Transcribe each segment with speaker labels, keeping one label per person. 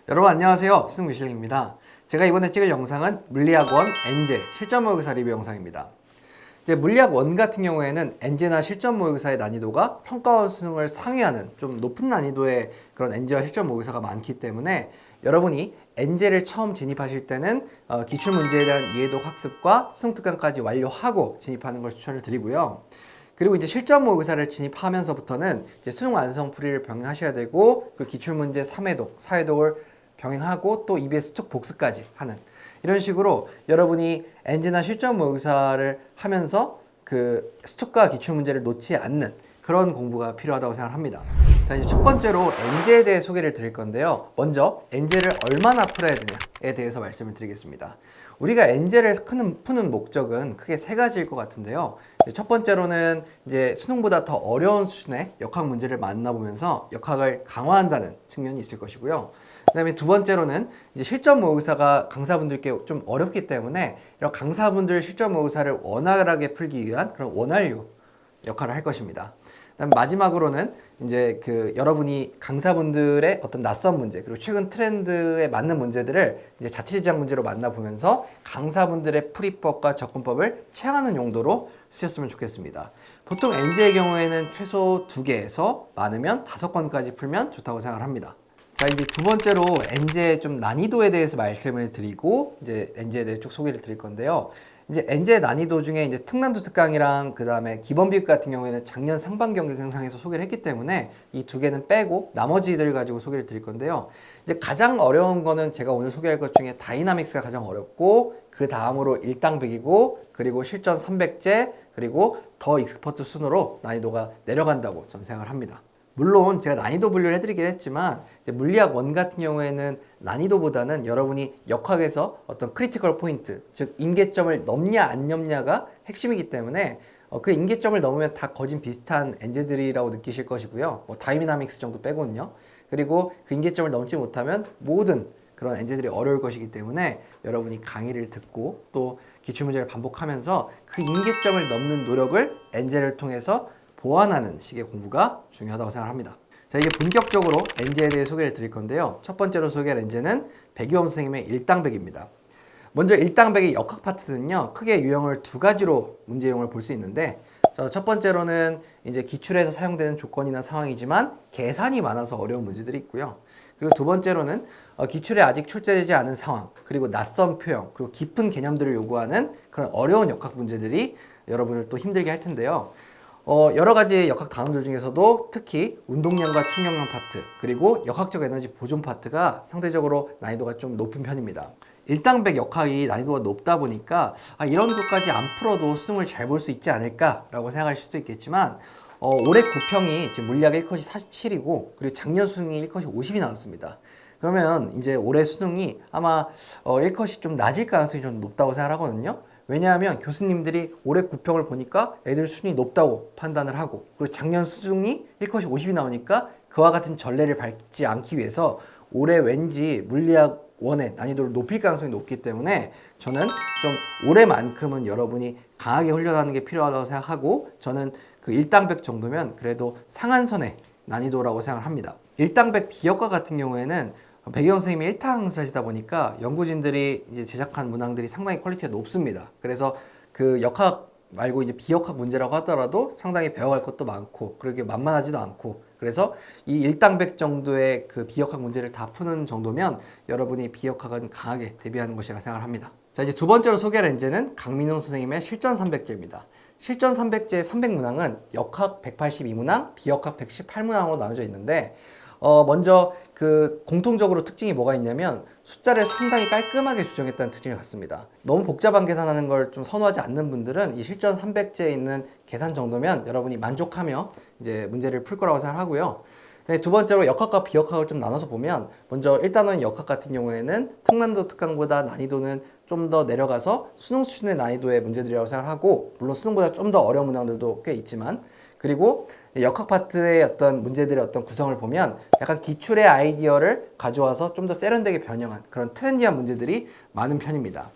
Speaker 1: 여러분 안녕하세요. 승무실링입니다. 제가 이번에 찍을 영상은 물리학 1 엔제 실전 모의고사 리뷰 영상입니다. 이제 물리학 1 같은 경우에는 엔제나 실전 모의고사의 난이도가 평가원 수능을 상회하는 좀 높은 난이도의 그런 엔제와 실전 모의고사가 많기 때문에 여러분이 엔제를 처음 진입하실 때는 기출문제에 대한 이해도 학습과 수능특강까지 완료하고 진입하는 걸 추천을 드리고요. 그리고 이제 실전 모의고사를 진입하면서부터는 이제 수능 완성풀이를 병행하셔야 되고, 그 기출문제 3회독, 4회독을 병행하고 또 EBS 쪽 복습까지 하는 이런 식으로 여러분이 엔제나 실전 모의고사를 하면서 그 수특과 기출문제를 놓지 않는 그런 공부가 필요하다고 생각합니다. 자, 이제 첫 번째로 엔제에 대해 소개를 드릴 건데요. 먼저 엔제를 얼마나 풀어야 되냐에 대해서 말씀을 드리겠습니다. 우리가 엔제를 푸는 목적은 크게 세 가지일 것 같은데요. 첫 번째로는 이제 수능보다 더 어려운 수준의 역학 문제를 만나보면서 역학을 강화한다는 측면이 있을 것이고요. 그 다음에 두 번째로는 이제 실전 모의고사가 강사분들께 좀 어렵기 때문에 이런 강사분들 실전 모의고사를 원활하게 풀기 위한 그런 원활류 역할을 할 것입니다. 그다음에 마지막으로는 이제 그 여러분이 강사분들의 어떤 낯선 문제 그리고 최근 트렌드에 맞는 문제들을 이제 자취제작 문제로 만나보면서 강사분들의 풀이법과 접근법을 체험하는 용도로 쓰셨으면 좋겠습니다. 보통 엔제의 경우에는 최소 2개에서 많으면 5건까지 풀면 좋다고 생각을 합니다. 자, 이제 두 번째로 엔제의 좀 난이도에 대해서 말씀을 드리고 이제 엔제에 대해 쭉 소개를 드릴 건데요. 이제 엔제 난이도 중에 이제 특난도 특강이랑 그 다음에 기본비급 같은 경우에는 작년 상반기 영상에서 소개를 했기 때문에 이 두 개는 빼고 나머지들 가지고 소개를 드릴 건데요. 이제 가장 어려운 거는 제가 오늘 소개할 것 중에 다이나믹스가 가장 어렵고, 그 다음으로 일당백이고, 그리고 실전 300제, 그리고 더 익스퍼트 순으로 난이도가 내려간다고 저는 생각을 합니다. 물론 제가 난이도 분류를 해드리긴 했지만 이제 물리학 1 같은 경우에는 난이도보다는 여러분이 역학에서 어떤 크리티컬 포인트, 즉 임계점을 넘냐 안 넘냐가 핵심이기 때문에 그 임계점을 넘으면 다 거진 비슷한 엔제들이라고 느끼실 것이고요. 뭐 다이나믹스 정도 빼고는요. 그리고 그 임계점을 넘지 못하면 모든 그런 엔제들이 어려울 것이기 때문에 여러분이 강의를 듣고 또 기출문제를 반복하면서 그 임계점을 넘는 노력을 엔제를 통해서 보완하는 식의 공부가 중요하다고 생각합니다. 자, 이게 본격적으로 엔제에 대해 소개를 드릴 건데요. 첫 번째로 소개할 엔제는 백이범 선생님의 일당백입니다. 먼저 일당백의 역학 파트는요, 크게 유형을 두 가지로 문제 유형을 볼 수 있는데, 첫 번째로는 이제 기출에서 사용되는 조건이나 상황이지만 계산이 많아서 어려운 문제들이 있고요. 그리고 두 번째로는 기출에 아직 출제되지 않은 상황, 그리고 낯선 표현, 그리고 깊은 개념들을 요구하는 그런 어려운 역학 문제들이 여러분을 또 힘들게 할 텐데요. 여러 가지 역학 단원들 중에서도 특히 운동량과 충격량 파트, 그리고 역학적 에너지 보존 파트가 상대적으로 난이도가 좀 높은 편입니다. 일당백 역학이 난이도가 높다 보니까 이런 것까지 안 풀어도 수능을 잘 볼 수 있지 않을까라고 생각하실 수도 있겠지만, 올해 구평이 지금 물리학 1컷이 47이고 그리고 작년 수능이 1컷이 50이 나왔습니다. 그러면 이제 올해 수능이 아마 1컷이 좀 낮을 가능성이 좀 높다고 생각하거든요. 왜냐하면 교수님들이 올해 구평을 보니까 애들 수준이 높다고 판단을 하고, 그리고 작년 수능이 1컷이 50이 나오니까 그와 같은 전례를 밟지 않기 위해서 올해 왠지 물리학 1의 난이도를 높일 가능성이 높기 때문에 저는 좀 올해만큼은 여러분이 강하게 훈련하는 게 필요하다고 생각하고, 저는 그 일당백 정도면 그래도 상한선의 난이도라고 생각을 합니다. 일당백 비역과 같은 경우에는 백이범 선생님이 1타 강사시다 보니까 연구진들이 이제 제작한 문항들이 상당히 퀄리티가 높습니다. 그래서 그 역학 말고 이제 비역학 문제라고 하더라도 상당히 배워갈 것도 많고 그렇게 만만하지도 않고, 그래서 이 일당백 정도의 그 비역학 문제를 다 푸는 정도면 여러분이 비역학은 강하게 대비하는 것이라 생각을 합니다. 자, 이제 두 번째로 소개할 엔제는 강민호 선생님의 실전 300제입니다. 실전 300제 300문항은 역학 182문항, 비역학 118문항으로 나눠져 있는데, 먼저 그 공통적으로 특징이 뭐가 있냐면 숫자를 상당히 깔끔하게 조정했다는 특징을 갖습니다. 너무 복잡한 계산하는 걸 좀 선호하지 않는 분들은 이 실전 300제에 있는 계산 정도면 여러분이 만족하며 이제 문제를 풀 거라고 생각하고요. 두 번째로 역학과 비역학을 좀 나눠서 보면, 먼저 1단원 역학 같은 경우에는 특난도 특강보다 난이도는 좀 더 내려가서 수능 수준의 난이도의 문제들이라고 생각하고, 물론 수능보다 좀 더 어려운 문항들도 꽤 있지만, 그리고 역학 파트의 어떤 문제들의 어떤 구성을 보면 약간 기출의 아이디어를 가져와서 좀 더 세련되게 변형한 그런 트렌디한 문제들이 많은 편입니다.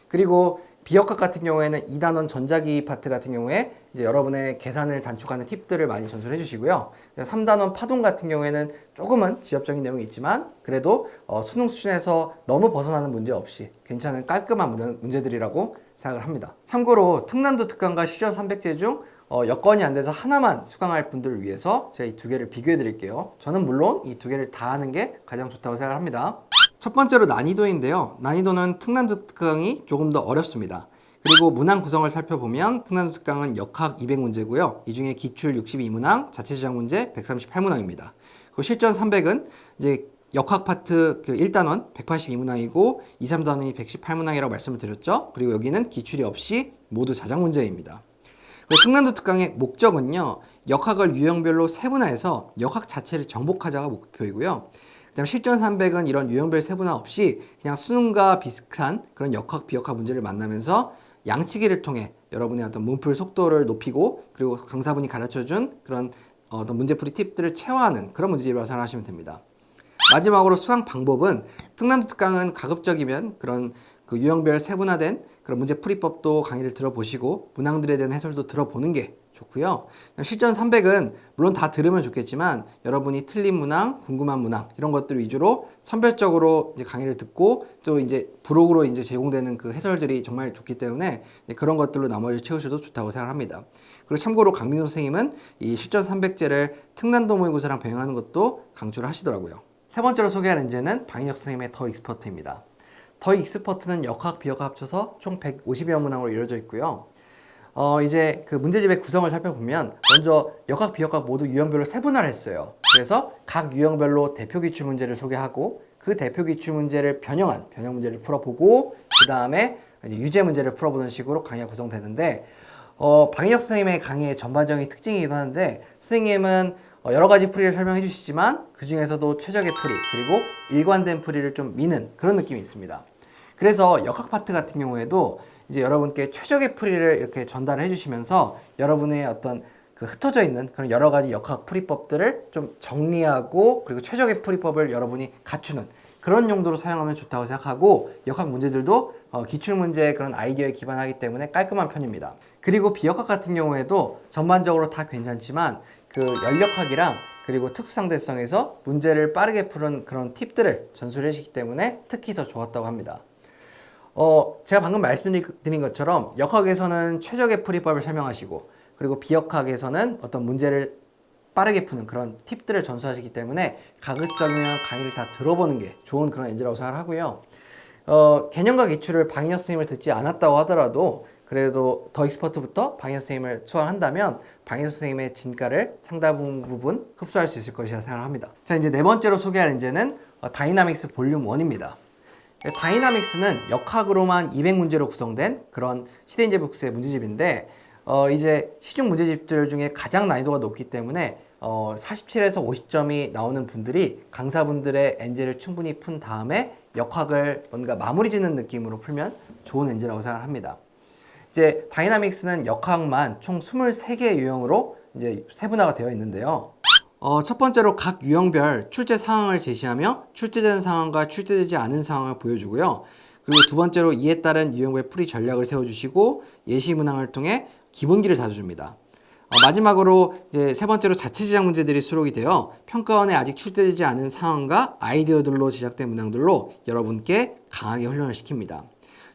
Speaker 1: 그리고 비역학 같은 경우에는 2단원 전자기기 파트 같은 경우에 이제 여러분의 계산을 단축하는 팁들을 많이 전수를 해주시고요. 3단원 파동 같은 경우에는 조금은 지엽적인 내용이 있지만 그래도 수능 수준에서 너무 벗어나는 문제 없이 괜찮은 깔끔한 문제들이라고 생각을 합니다. 참고로 특난도 특강과 시전 300제 중 여건이 안 돼서 하나만 수강할 분들을 위해서 제가 이 두 개를 비교해 드릴게요. 저는 물론 이 두 개를 다 하는 게 가장 좋다고 생각을 합니다. 첫 번째로 난이도인데요. 난이도는 특난도 특강이 조금 더 어렵습니다. 그리고 문항 구성을 살펴보면 특난도 특강은 역학 200문제고요. 이 중에 기출 62문항, 자체 지정 문제 138문항입니다. 그리고 실전 300은 이제 역학 파트 1단원 182문항이고 2, 3단원이 118문항이라고 말씀을 드렸죠. 그리고 여기는 기출이 없이 모두 자작 문제입니다. 특난도 특강의 목적은요, 역학을 유형별로 세분화해서 역학 자체를 정복하자가 목표이고요. 그다음 실전 300은 이런 유형별 세분화 없이 그냥 수능과 비슷한 그런 역학, 비역학 문제를 만나면서 양치기를 통해 여러분의 어떤 문풀 속도를 높이고 그리고 강사분이 가르쳐준 그런 어떤 문제풀이 팁들을 체화하는 그런 문제집이라고 생각하시면 됩니다. 마지막으로 수강 방법은 특난도 특강은 가급적이면 그런 그 유형별 세분화된 그런 문제풀이법도 강의를 들어보시고 문항들에 대한 해설도 들어보는 게 좋고요. 실전 300은 물론 다 들으면 좋겠지만 여러분이 틀린 문항, 궁금한 문항 이런 것들 위주로 선별적으로 이제 강의를 듣고 또 이제 부록으로 이제 제공되는 그 해설들이 정말 좋기 때문에 그런 것들로 나머지 채우셔도 좋다고 생각합니다. 그리고 참고로 강민호 선생님은 이 실전 300제를 특난도 모의고사랑 병행하는 것도 강조를 하시더라고요. 세 번째로 소개할 문제는 방인혁 선생님의 더 익스퍼트입니다. 더 익스퍼트는 역학, 비역학 합쳐서 총 150여 문항으로 이루어져 있고요. 이제 그 문제집의 구성을 살펴보면 먼저 역학, 비역학 모두 유형별로 세분화를 했어요. 그래서 각 유형별로 대표 기출 문제를 소개하고 그 대표 기출 문제를 변형 문제를 풀어보고 그 다음에 유제 문제를 풀어보는 식으로 강의가 구성되는데 방인혁 선생님의 강의의 전반적인 특징이기도 하는데 선생님은 여러 가지 풀이를 설명해 주시지만 그 중에서도 최적의 풀이 그리고 일관된 풀이를 좀 미는 그런 느낌이 있습니다. 그래서 역학 파트 같은 경우에도 이제 여러분께 최적의 풀이를 이렇게 전달을 해주시면서 여러분의 어떤 그 흩어져 있는 그런 여러 가지 역학 풀이법들을 좀 정리하고 그리고 최적의 풀이법을 여러분이 갖추는 그런 용도로 사용하면 좋다고 생각하고 역학 문제들도 기출문제의 그런 아이디어에 기반하기 때문에 깔끔한 편입니다. 그리고 비역학 같은 경우에도 전반적으로 다 괜찮지만 그 연력학이랑 그리고 특수상대성에서 문제를 빠르게 푸는 그런 팁들을 전수를 해주시기 때문에 특히 더 좋았다고 합니다. 제가 방금 말씀드린 것처럼 역학에서는 최적의 풀이법을 설명하시고 그리고 비역학에서는 어떤 문제를 빠르게 푸는 그런 팁들을 전수하시기 때문에 가급적이면 강의를 다 들어보는 게 좋은 그런 엔지라고 생각을 하고요. 개념과 기출을 방인혁 선생님을 듣지 않았다고 하더라도 그래도 더 익스퍼트부터 방인혁 선생님을 수강한다면 방인혁 선생님의 진가를 상당 부분 흡수할 수 있을 것이라 생각합니다. 자, 이제 네 번째로 소개할 문제는 다이나믹스 볼륨 1입니다. 다이나믹스는 역학으로만 200문제로 구성된 그런 시대인재북스의 문제집인데 이제 시중 문제집들 중에 가장 난이도가 높기 때문에 47에서 50점이 나오는 분들이 강사분들의 엔제를 충분히 푼 다음에 역학을 뭔가 마무리 짓는 느낌으로 풀면 좋은 엔제라고 생각합니다. 이제 다이나믹스는 역학만 총 23개의 유형으로 이제 세분화가 되어 있는데요. 첫 번째로 각 유형별 출제 상황을 제시하며 출제된 상황과 출제되지 않은 상황을 보여주고요. 그리고 두 번째로 이에 따른 유형별 풀이 전략을 세워주시고 예시 문항을 통해 기본기를 다져줍니다. 마지막으로 이제 세 번째로 자체 제작 문제들이 수록이 되어 평가원에 아직 출제되지 않은 상황과 아이디어들로 제작된 문항들로 여러분께 강하게 훈련을 시킵니다.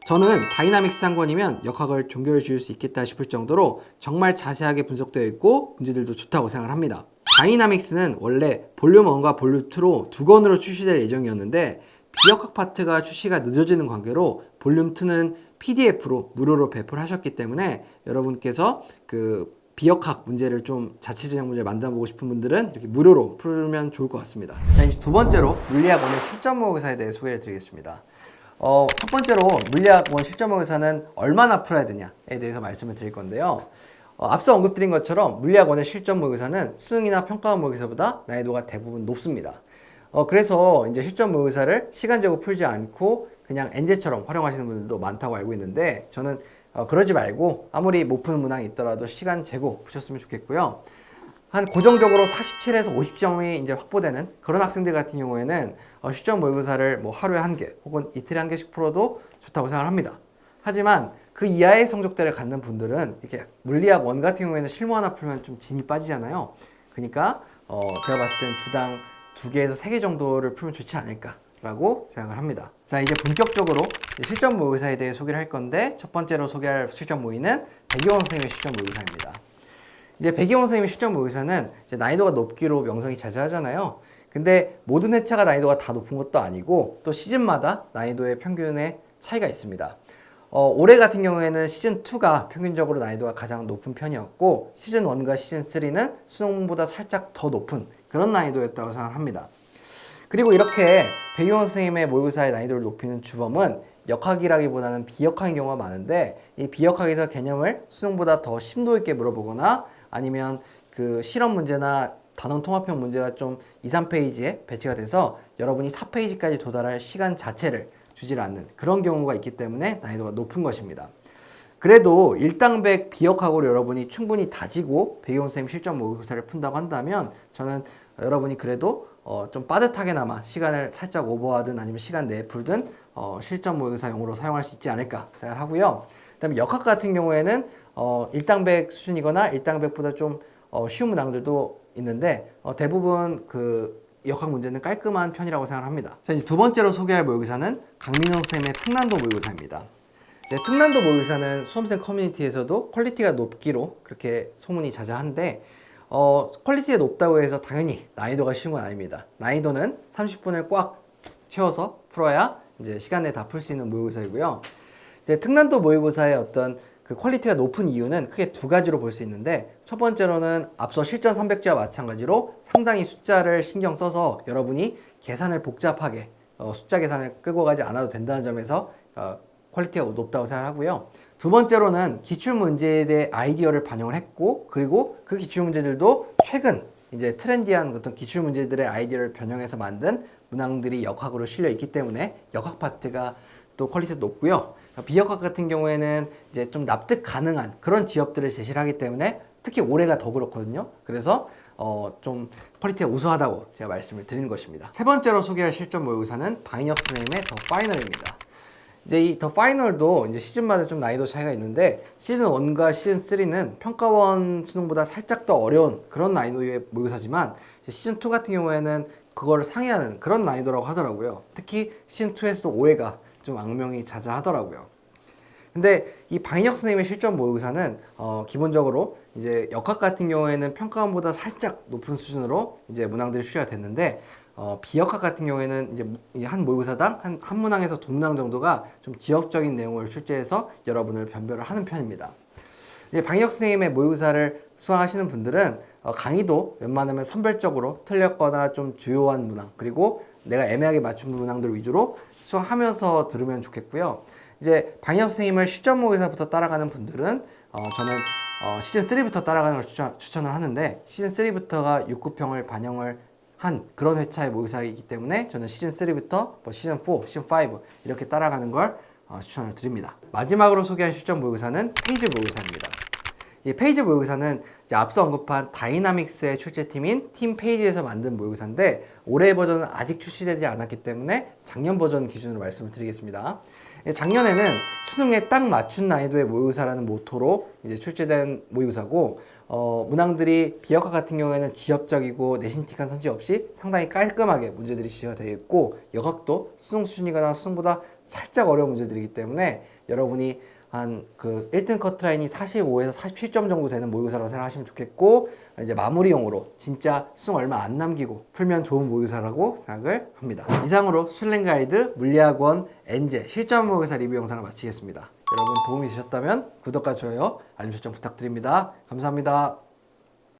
Speaker 1: 저는 다이나믹스 상권이면 역학을 종결 지을 수 있겠다 싶을 정도로 정말 자세하게 분석되어 있고 문제들도 좋다고 생각을 합니다. 다이나믹스는 원래 볼륨 1과 볼륨 2로 두 권으로 출시될 예정이었는데 비역학 파트가 출시가 늦어지는 관계로 볼륨 2는 PDF로 무료로 배포를 하셨기 때문에 여러분께서 그 비역학 문제를 좀 자체 제작 문제 만들어보고 싶은 분들은 이렇게 무료로 풀면 좋을 것 같습니다. 자, 이제 두 번째로 물리학 1의 실전 모의고사에 대해 소개를 드리겠습니다. 첫 번째로 물리학 1 실전 모의고사는 얼마나 풀어야 되냐에 대해서 말씀을 드릴 건데요. 앞서 언급드린 것처럼 물리학 1의 실전 모의고사는 수능이나 평가원 모의고사보다 난이도가 대부분 높습니다. 그래서 이제 실전 모의고사를 시간제고 풀지 않고 그냥 엔제처럼 활용하시는 분들도 많다고 알고 있는데 저는 그러지 말고 아무리 못 푸는 문항이 있더라도 시간 재고 푸셨으면 좋겠고요. 한 고정적으로 47에서 50점이 이제 확보되는 그런 학생들 같은 경우에는 실전 모의고사를 뭐 하루에 한 개 혹은 이틀에 한 개씩 풀어도 좋다고 생각을 합니다. 하지만 그 이하의 성적대를 갖는 분들은 이렇게 물리학 원 같은 경우에는 실무 하나 풀면 좀 진이 빠지잖아요. 그러니까 제가 봤을 땐 주당 2개에서 3개 정도를 풀면 좋지 않을까라고 생각을 합니다. 자, 이제 본격적으로 실전 모의고사에 대해 소개를 할 건데, 첫 번째로 소개할 실전 모의는 백이원 선생님의 실전 모의고사입니다. 이제 백이원 선생님의 실전 모의고사는 이제 난이도가 높기로 명성이 자자하잖아요. 근데 모든 회차가 난이도가 다 높은 것도 아니고 또 시즌마다 난이도의 평균의 차이가 있습니다. 올해 같은 경우에는 시즌2가 평균적으로 난이도가 가장 높은 편이었고, 시즌1과 시즌3는 수능보다 살짝 더 높은 그런 난이도였다고 생각합니다. 그리고 이렇게 백이원 선생님의 모의고사의 난이도를 높이는 주범은 역학이라기보다는 비역학인 경우가 많은데, 이 비역학에서 개념을 수능보다 더 심도 있게 물어보거나 아니면 그 실험 문제나 단원 통합형 문제가 좀 2, 3페이지에 배치가 돼서 여러분이 4페이지까지 도달할 시간 자체를 주질 않는 그런 경우가 있기 때문에 난이도가 높은 것입니다. 그래도 일당백 비역학으로 여러분이 충분히 다지고 백이원 선생님 실전 모의고사를 푼다고 한다면, 저는 여러분이 그래도 좀 빠듯하게나마 시간을 살짝 오버하든 아니면 시간 내에 풀든 실전 모의고사용으로 사용할 수 있지 않을까 생각하고요. 그 다음에 역학 같은 경우에는 일당백 수준이거나 일당백보다 좀 쉬운 문항들도 있는데, 대부분 그 역학 문제는 깔끔한 편이라고 생각합니다. 자, 이제 두 번째로 소개할 모의고사는 강민호 선생님의 특난도 모의고사입니다. 네, 특난도 모의고사는 수험생 커뮤니티에서도 퀄리티가 높기로 그렇게 소문이 자자한데, 퀄리티가 높다고 해서 당연히 난이도가 쉬운 건 아닙니다. 난이도는 30분을 꽉 채워서 풀어야 이제 시간 내에 다 풀 수 있는 모의고사이고요. 이제 특난도 모의고사의 어떤 그 퀄리티가 높은 이유는 크게 2가지로 볼 수 있는데, 첫 번째로는 앞서 실전 300지와 마찬가지로 상당히 숫자를 신경 써서 여러분이 계산을 복잡하게 숫자 계산을 끌고 가지 않아도 된다는 점에서 퀄리티가 높다고 생각하고요. 두 번째로는 기출문제에 대해 아이디어를 반영을 했고, 그리고 그 기출문제들도 최근 이제 트렌디한 어떤 기출문제들의 아이디어를 변형해서 만든 문항들이 역학으로 실려 있기 때문에 역학 파트가 또 퀄리티가 높고요. 비역학 같은 경우에는 이제 좀 납득 가능한 그런 지엽들을 제시를 하기 때문에 특히 올해가 더 그렇거든요. 그래서 좀 퀄리티가 우수하다고 제가 말씀을 드리는 것입니다. 세 번째로 소개할 실전 모의고사는 방인혁 선생님의 더 파이널입니다. 이제 이 더 파이널도 이제 시즌마다 좀 난이도 차이가 있는데, 시즌 1과 시즌 3는 평가원 수능보다 살짝 더 어려운 그런 난이도의 모의고사지만, 시즌 2 같은 경우에는 그걸 상회하는 그런 난이도라고 하더라고요. 특히 시즌 2에서 오해가 좀 악명이 자자하더라고요. 근데 이 방인혁 선생님의 실전 모의고사는 기본적으로 이제 역학 같은 경우에는 평가원보다 살짝 높은 수준으로 이제 문항들이 출제가 됐는데, 비역학 같은 경우에는 이제 한 모의고사당 한 문항에서 2문항 정도가 좀 지역적인 내용을 출제해서 여러분을 변별을 하는 편입니다. 이제 방인혁 선생님의 모의고사를 수강하시는 분들은 강의도 웬만하면 선별적으로 틀렸거나 좀 주요한 문항, 그리고 내가 애매하게 맞춘 문항들 위주로 수강하면서 들으면 좋겠고요. 이제 방인혁 선생님을 실전 모의고사부터 따라가는 분들은 저는 시즌 3부터 따라가는 걸 추천을 하는데, 시즌 3부터가 6급형을 반영을 한 그런 회차의 모의고사이기 때문에 저는 시즌 3부터 시즌 4, 시즌 5 이렇게 따라가는 걸 추천을 드립니다. 마지막으로 소개한 실전 모의고사는 페이지 모의고사입니다. 이 페이지 모의고사는 이제 앞서 언급한 다이나믹스의 출제팀인 팀 페이지에서 만든 모의고사인데, 올해 버전은 아직 출시되지 않았기 때문에 작년 버전 기준으로 말씀을 드리겠습니다. 작년에는 수능에 딱 맞춘 난이도의 모의고사라는 모토로 이제 출제된 모의고사고, 문항들이 비역학 같은 경우에는 지엽적이고 내신틱한 선지 없이 상당히 깔끔하게 문제들이 지어져 되어 있고, 역학도 수능 수준이거나 수능보다 살짝 어려운 문제들이기 때문에 여러분이 한 그 1등 커트라인이 45에서 47점 정도 되는 모의고사라고 생각하시면 좋겠고, 이제 마무리용으로 진짜 수능 얼마 안 남기고 풀면 좋은 모의고사라고 생각을 합니다. 이상으로 술랭 가이드 물리학원 엔제 실전 모의고사 리뷰 영상을 마치겠습니다. 여러분 도움이 되셨다면 구독과 좋아요, 알림 설정 부탁드립니다. 감사합니다.